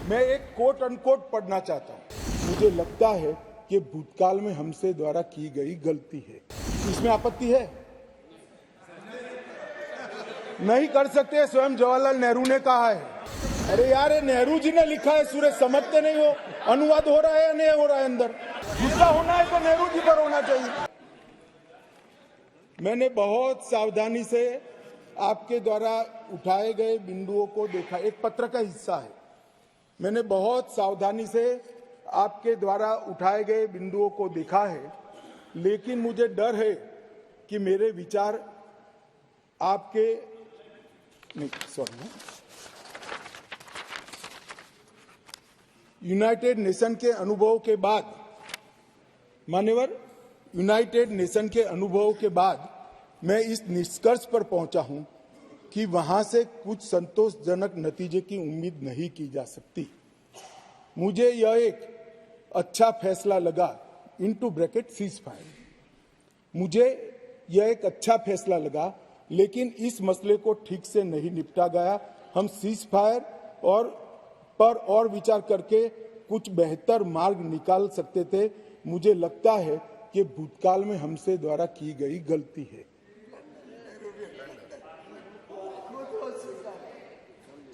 मैं एक quote unquote पढ़ना चाहता हूं। मुझे लगता है कि भूतकाल में हमसे द्वारा की गई गलती है। इसमें आपत्ति है? नहीं कर सकते, स्वयं जवाहरलाल नेहरू ने कहा है। अरे यार, ये नेहरू जी ने लिखा है, सूरज समझते नहीं हो? अनुवाद हो रहा है या नहीं हो रहा है? अंदर गुस्सा होना है तो नेहरू जी पर होना चाहिए। मैंने बहुत सावधानी से आपके द्वारा उठाए गए बिंदुओं को देखा। एक पत्र का हिस्सा है। मैंने बहुत सावधानी से आपके द्वारा उठाए गए बिंदुओं को देखा है, लेकिन मुझे डर है कि मेरे विचार आपके यूनाइटेड नेशन के अनुभव के बाद, मान्यवर, यूनाइटेड नेशन के अनुभव के बाद मैं इस निष्कर्ष पर पहुंचा हूं कि वहां से कुछ संतोषजनक नतीजे की उम्मीद नहीं की जा सकती। मुझे यह एक अच्छा फैसला लगा, इनटू ब्रैकेट सीज फायर। मुझे यह एक अच्छा फैसला लगा, लेकिन इस मसले को ठीक से नहीं निपटा गया। हम सीज फायर और विचार करके कुछ बेहतर मार्ग निकाल सकते थे। मुझे लगता है कि भूतकाल में हमसे द्वारा की गई गलती है।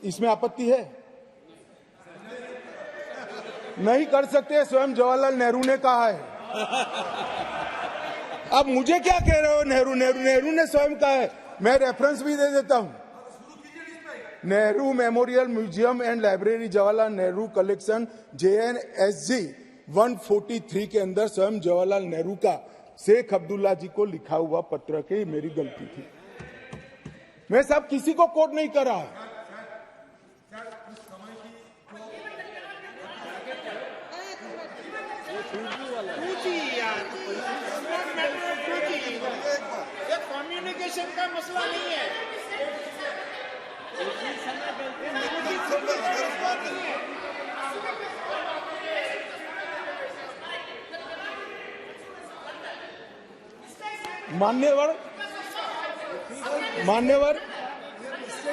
इसमें आपत्ति है? नहीं कर सकते, स्वयं जवाहरलाल नेहरू ने कहा है। अब मुझे क्या कह रहे हो? नेहरू ने स्वयं कहा है। मैं रेफरेंस भी दे देता हूं। Nehru memorial museum and library, Jawaharlal Nehru collection, JNSG 143 के अंदर स्वयं जवाहरलाल नेहरू का शेख अब्दुल्ला जी को लिखा हुआ पत्र के मेरी गलती थी। मैं साहब किसी को कोट नहीं कर रहा। कम्युनिकेशन का मसला नहीं है। मान्यवर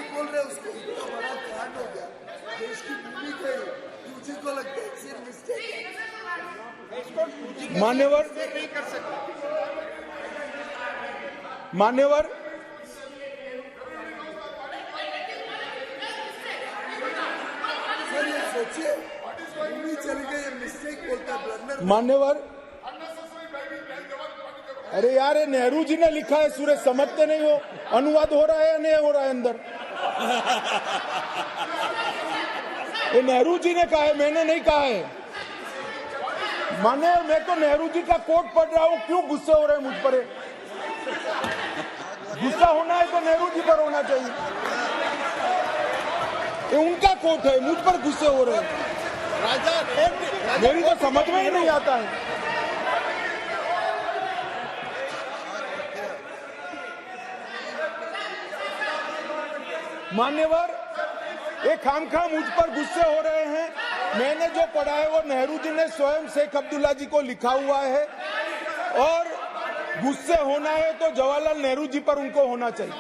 बोल रहे उसको बड़ा कांड हो गया। देश की भूमि गई, तुझे को लगता है सिर्फ मिस्टेक। मान्यवर नहीं कर सकते। मान्यवर सर, ये सोचिए, भूमि चली गई, मिस्टेक बोलता है, ब्लंडर। मान्यवर, अरे यार, ये नेहरू जी ने लिखा है, सूरज समझते नहीं हो? अनुवाद हो रहा है या नहीं हो रहा है? अंदर ये नेहरू जी ने कहा है, मैंने नहीं कहा है। माने, मैं तो नेहरू जी का कोट पढ़ रहा हूं। क्यों गुस्से हो रहे हैं मुझ पर? गुस्सा होना है तो नेहरू जी पर होना चाहिए। ये उनका कोट है, मुझ पर गुस्से हो रहे हैं। मेरी तो समझ में ही नहीं आता है। मान्यवर, ये खामखा मुझ पर गुस्से हो रहे हैं। मैंने जो पढ़ा है वो नेहरू जी ने स्वयं शेख अब्दुल्ला जी को लिखा हुआ है, और गुस्से होना है तो जवाहरलाल नेहरू जी पर उनको होना चाहिए।